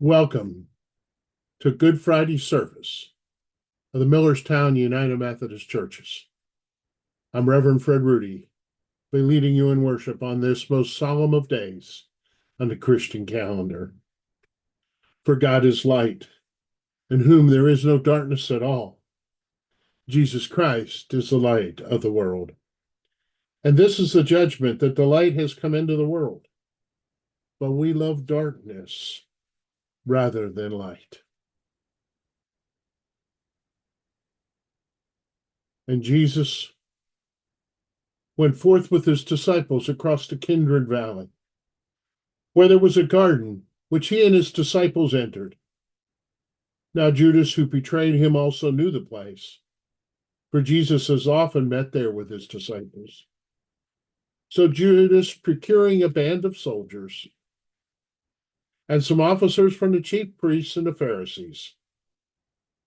Welcome to Good Friday service of the Millerstown United Methodist Churches. I'm Reverend Fred Rudy, be leading you in worship on this most solemn of days on the Christian calendar. For God is light, in whom there is no darkness at all. Jesus Christ is the light of the world. And this is the judgment that the light has come into the world, but we love darkness rather than light. And Jesus went forth with his disciples across the Kindred Valley, where there was a garden which he and his disciples entered. Now Judas, who betrayed him, also knew the place, for Jesus has often met there with his disciples. So Judas, procuring a band of soldiers and some officers from the chief priests and the Pharisees,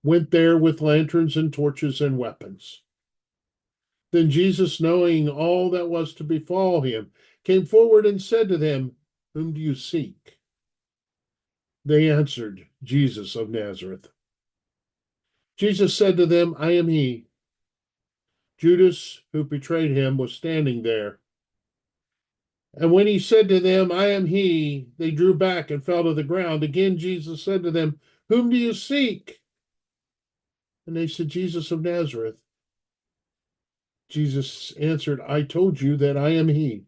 went there with lanterns and torches and weapons. Then Jesus, knowing all that was to befall him, came forward and said to them, "Whom do you seek?" They answered, "Jesus of Nazareth." Jesus said to them, "I am he." Judas, who betrayed him, was standing there. And when he said to them, "I am he," they drew back and fell to the ground. Again, Jesus said to them, "Whom do you seek?" And they said, "Jesus of Nazareth." Jesus answered, "I told you that I am he.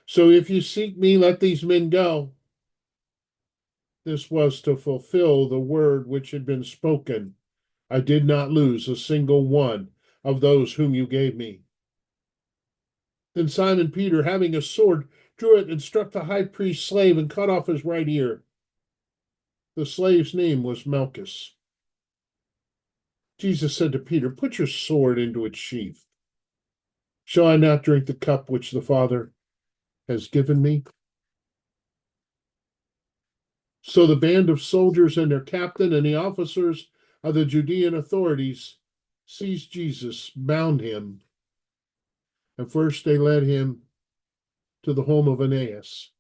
So if you seek me, let these men go." This was to fulfill the word which had been spoken. I did not lose a single one of those whom you gave me. Then Simon Peter, having a sword, drew it and struck the high priest's slave and cut off his right ear. The slave's name was Malchus. Jesus said to Peter, "Put your sword into its sheath. Shall I not drink the cup which the Father has given me?" So the band of soldiers and their captain and the officers of the Judean authorities seized Jesus, bound him, and first they led him to the home of Annas,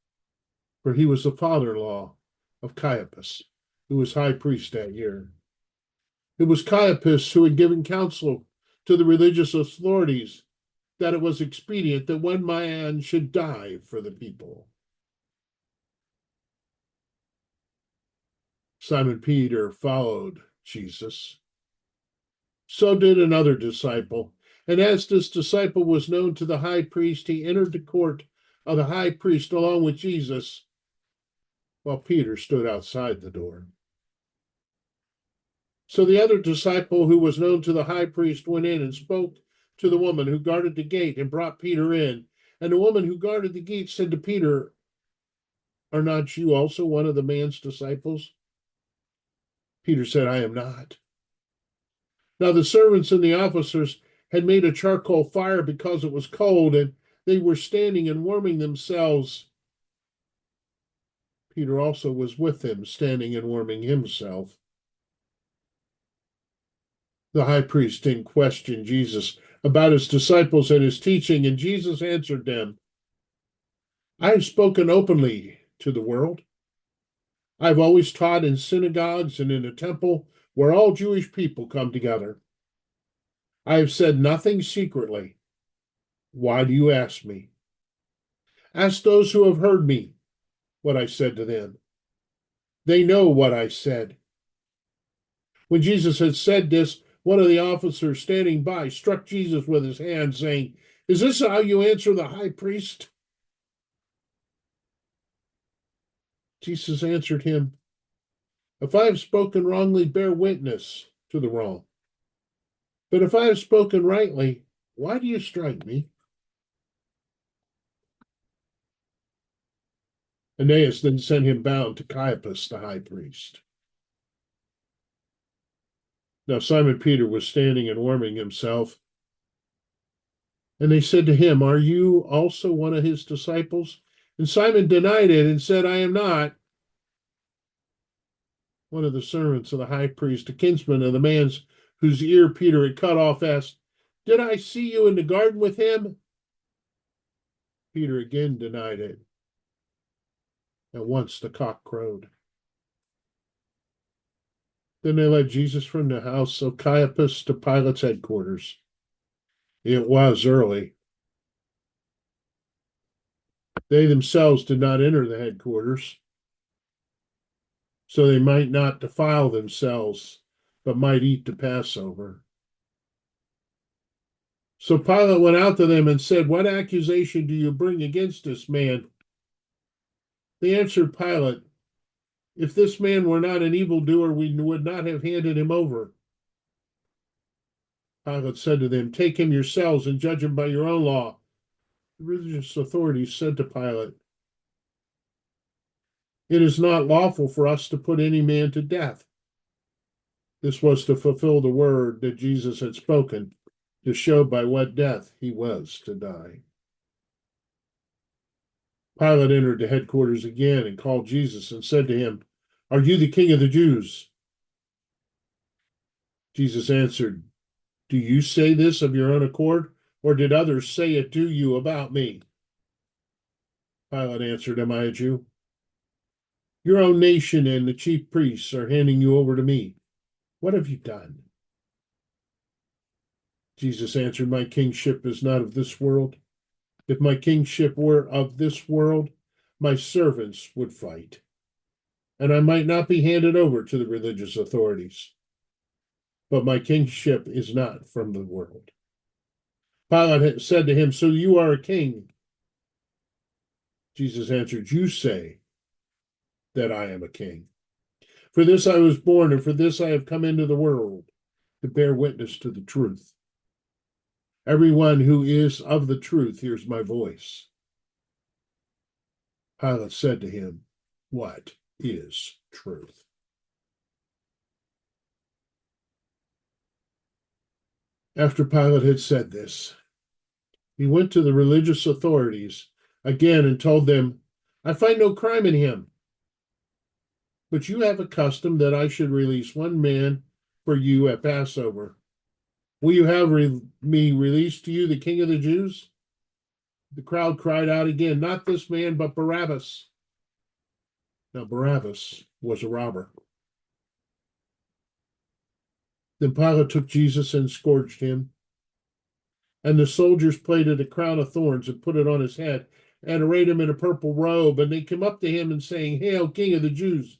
for he was the father-in-law of Caiaphas, who was high priest that year. It was Caiaphas who had given counsel to the religious authorities that it was expedient that one man should die for the people. Simon Peter followed Jesus. So did another disciple. And as this disciple was known to the high priest, he entered the court of the high priest along with Jesus, while Peter stood outside the door. So the other disciple who was known to the high priest went in and spoke to the woman who guarded the gate and brought Peter in. And the woman who guarded the gate said to Peter, "Are not you also one of the man's disciples?" Peter said, "I am not." Now the servants and the officers had made a charcoal fire because it was cold, and they were standing and warming themselves. Peter also was with them, standing and warming himself. The high priest then questioned Jesus about his disciples and his teaching, and Jesus answered them, "I have spoken openly to the world. I have always taught in synagogues and in a temple where all Jewish people come together. I have said nothing secretly. Why do you ask me? Ask those who have heard me what I said to them. They know what I said." When Jesus had said this, one of the officers standing by struck Jesus with his hand, saying, "Is this how you answer the high priest?" Jesus answered him, "If I have spoken wrongly, bear witness to the wrong. But if I have spoken rightly, why do you strike me?" Annas then sent him bound to Caiaphas the high priest. Now Simon Peter was standing and warming himself. And they said to him, "Are you also one of his disciples?" And Simon denied it and said, "I am not." One of the servants of the high priest, a kinsman of the man's whose ear Peter had cut off, asked, "Did I see you in the garden with him?" Peter again denied it. At once the cock crowed. Then they led Jesus from the house of Caiaphas to Pilate's headquarters. It was early. They themselves did not enter the headquarters, so they might not defile themselves, but might eat the Passover. So Pilate went out to them and said, "What accusation do you bring against this man?" They answered Pilate, "If this man were not an evildoer, we would not have handed him over." Pilate said to them, "Take him yourselves and judge him by your own law." The religious authorities said to Pilate, "It is not lawful for us to put any man to death." This was to fulfill the word that Jesus had spoken, to show by what death he was to die. Pilate entered the headquarters again and called Jesus and said to him, "Are you the king of the Jews?" Jesus answered, "Do you say this of your own accord, or did others say it to you about me?" Pilate answered, "Am I a Jew? Your own nation and the chief priests are handing you over to me. What have you done?" Jesus answered, "My kingship is not of this world. If my kingship were of this world, my servants would fight, and I might not be handed over to the religious authorities. But my kingship is not from the world." Pilate said to him, "So you are a king?" Jesus answered, "You say that I am a king. For this I was born, and for this I have come into the world, to bear witness to the truth. Everyone who is of the truth hears my voice." Pilate said to him, "What is truth?" After Pilate had said this, he went to the religious authorities again and told them, "I find no crime in him. But you have a custom that I should release one man for you at Passover. Will you have me release to you the king of the Jews?" The crowd cried out again, "Not this man, but Barabbas." Now, Barabbas was a robber. Then Pilate took Jesus and scourged him. And the soldiers plaited a crown of thorns and put it on his head and arrayed him in a purple robe. And they came up to him and saying, "Hail, King of the Jews,"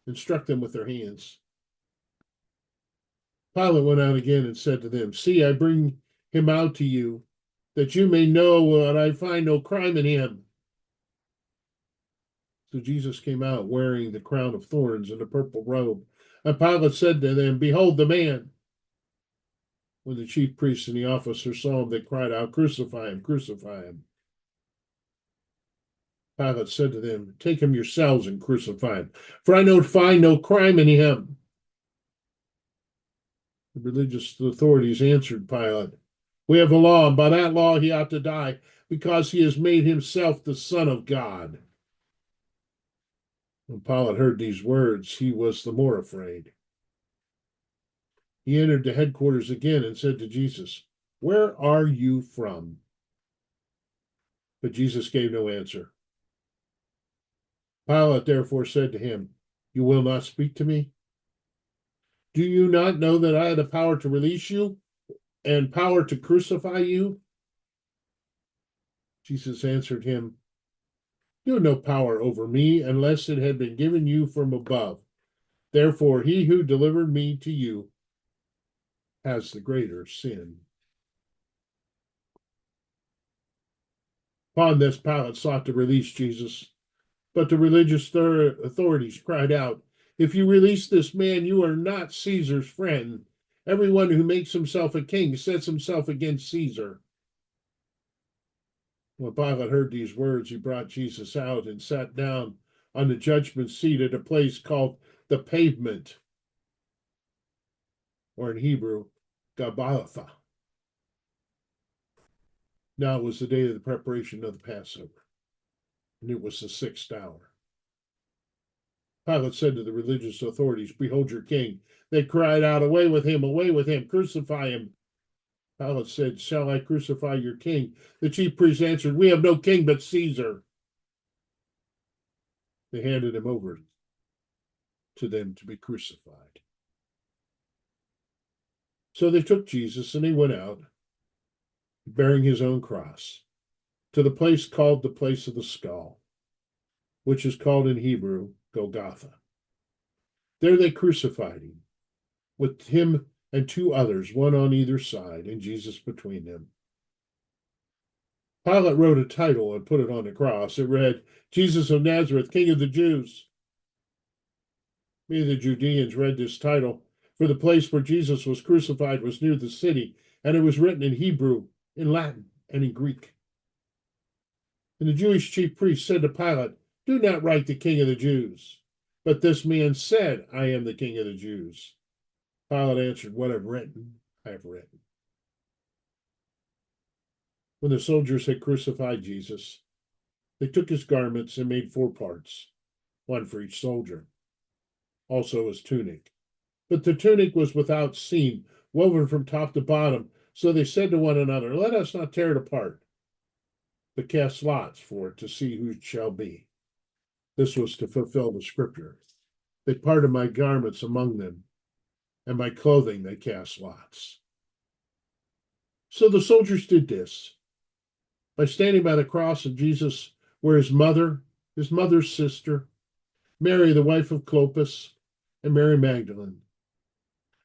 and struck them with their hands. Pilate went out again and said to them, "See, I bring him out to you, that you may know that I find no crime in him." So Jesus came out wearing the crown of thorns and the purple robe. And Pilate said to them, "Behold the man." When the chief priests and the officers saw him, they cried out, "Crucify him, crucify him." Pilate said to them, "Take him yourselves and crucify him, for I find no crime in him." The religious authorities answered Pilate, "We have a law, and by that law he ought to die, because he has made himself the Son of God." When Pilate heard these words, he was the more afraid. He entered the headquarters again and said to Jesus, "Where are you from?" But Jesus gave no answer. Pilate therefore said to him, "You will not speak to me? Do you not know that I had the power to release you and power to crucify you?" Jesus answered him, "You have no power over me unless it had been given you from above. Therefore, he who delivered me to you has the greater sin." Upon this, Pilate sought to release Jesus, but the religious authorities cried out, "If you release this man, you are not Caesar's friend. Everyone who makes himself a king sets himself against Caesar." When Pilate heard these words, he brought Jesus out and sat down on the judgment seat at a place called the Pavement, or in Hebrew, Gabbatha. Now it was the day of the preparation of the Passover, and it was the 6th hour. Pilate said to the religious authorities, "Behold your king." They cried out, away with him, crucify him." Pilate said, "Shall I crucify your king?" The chief priests answered, "We have no king but Caesar." They handed him over to them to be crucified. So they took Jesus and he went out, bearing his own cross, to the place called the place of the skull, which is called in Hebrew Golgotha. There they crucified him, with him and two others, one on either side, and Jesus between them. Pilate wrote a title and put it on the cross. It read, Jesus of Nazareth, King of the Jews. Many of the Judeans read this title, for the place where Jesus was crucified was near the city, and it was written in Hebrew, in Latin, and in Greek. And the Jewish chief priest said to Pilate, do not write the King of the Jews. But this man said, I am the King of the Jews. Pilate answered, what I've written, I have written. When the soldiers had crucified Jesus, they took his garments and made 4 parts, one for each soldier, also his tunic. But the tunic was without seam, woven from top to bottom. So they said to one another, let us not tear it apart, but cast lots for it to see who it shall be. This was to fulfill the scripture. They parted my garments among them, and my clothing they cast lots. So the soldiers did this. By standing by the cross of Jesus were his mother's sister, Mary, the wife of Clopas, and Mary Magdalene.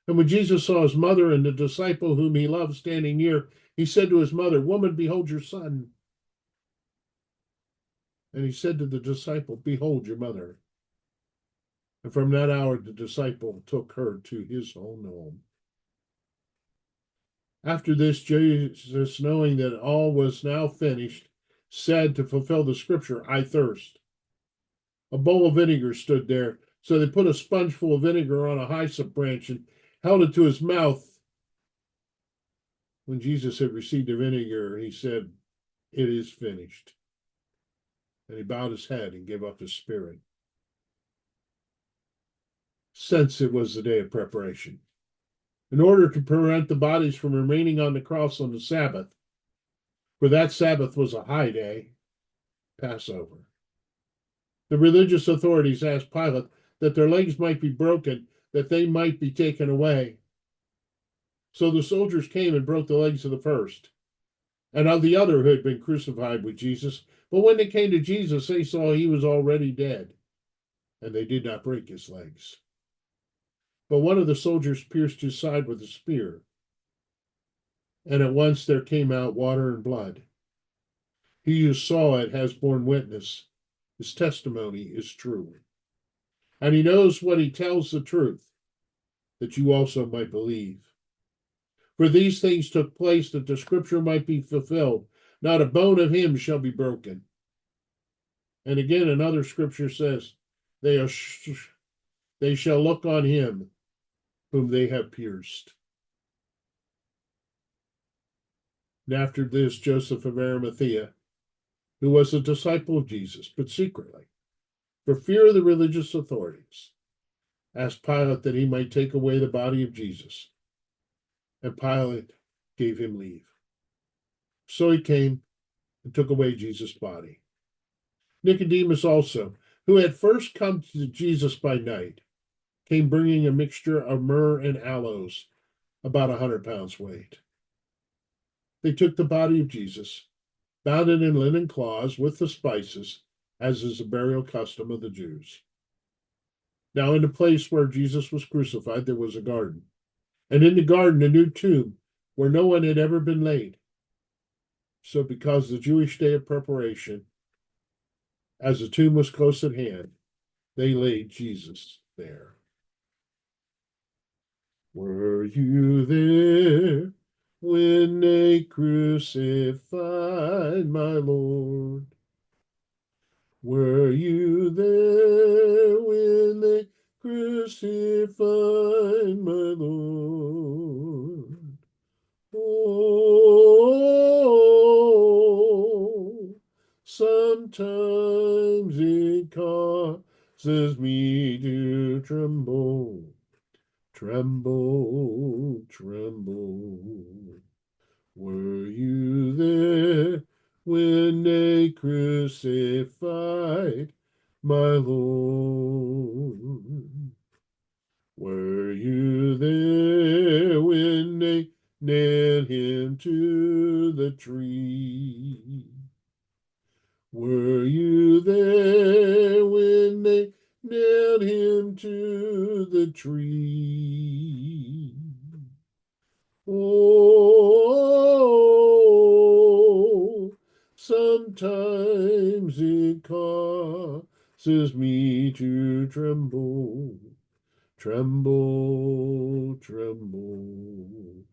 And when Jesus saw his mother and the disciple whom he loved standing near, he said to his mother, woman, behold your son. And he said to the disciple, behold your mother. And from that hour, the disciple took her to his own home. After this, Jesus, knowing that all was now finished, said to fulfill the scripture, I thirst. A bowl of vinegar stood there. So they put a sponge full of vinegar on a hyssop branch and held it to his mouth. When Jesus had received the vinegar, he said, it is finished. And he bowed his head and gave up his spirit. Since it was the day of preparation, in order to prevent the bodies from remaining on the cross on the Sabbath, for that Sabbath was a high day, Passover. The religious authorities asked Pilate that their legs might be broken, that they might be taken away. So the soldiers came and broke the legs of the first and of the other who had been crucified with Jesus. But when they came to Jesus, they saw he was already dead, and they did not break his legs. But one of the soldiers pierced his side with a spear, and at once there came out water and blood. He who saw it has borne witness. His testimony is true. And he knows what he tells the truth, that you also might believe. For these things took place that the scripture might be fulfilled. Not a bone of him shall be broken. And again, another scripture says, they shall look on him whom they have pierced. And after this, Joseph of Arimathea, who was a disciple of Jesus, but secretly, for fear of the religious authorities, asked Pilate that he might take away the body of Jesus. And Pilate gave him leave. So he came and took away Jesus' body. Nicodemus also, who had first come to Jesus by night, came bringing a mixture of myrrh and aloes, about 100 pounds weight. They took the body of Jesus, bound it in linen cloths with the spices, as is the burial custom of the Jews. Now in the place where Jesus was crucified, there was a garden, and in the garden a new tomb where no one had ever been laid. So because the Jewish day of preparation, as the tomb was close at hand, they laid Jesus there. Were you there when they crucified my Lord? Were you there when they crucified my Lord? Oh, sometimes it causes me to tremble, tremble, tremble. Were you there when they crucified my Lord? Were you there when they nailed him to the tree? Were you there when they nailed him to the tree? Oh, sometimes it causes me to tremble, tremble, tremble.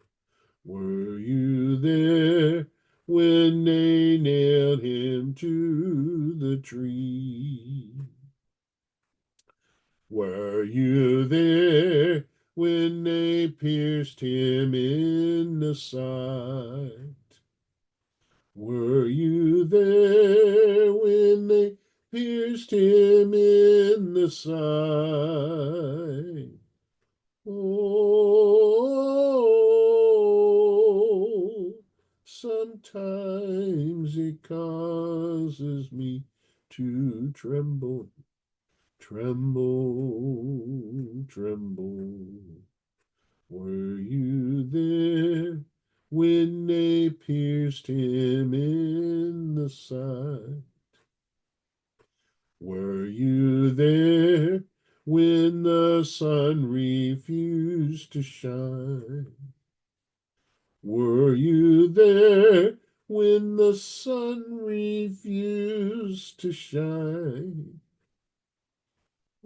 Were you there when they nailed him to the tree? Were you there when they pierced him in the side? Were you there when they pierced him in the side? Oh, sometimes it causes me to tremble, tremble, tremble. Were you there when they pierced him in the side? Were you there when the sun refused to shine? Were you there when the sun refused to shine?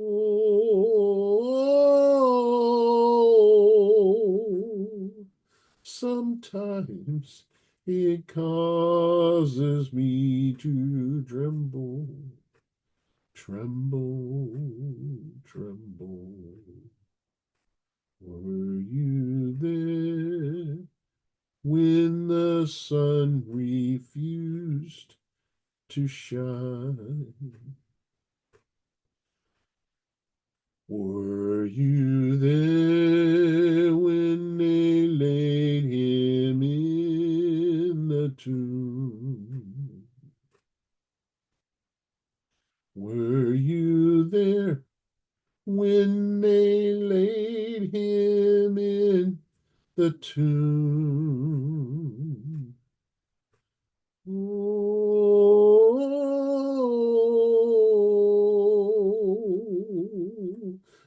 Oh, sometimes it causes me to tremble, tremble, tremble. Were you there when the sun refused to shine? Were you there when they laid him in the tomb? Were you there when they laid him in the tomb? Oh,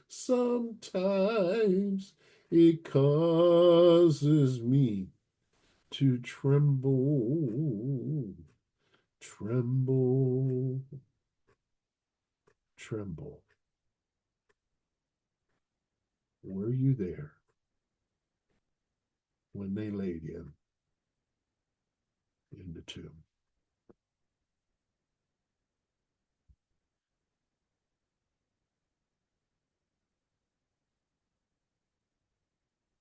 sometimes it causes me to tremble, tremble, tremble. Were you there when they laid him in the tomb?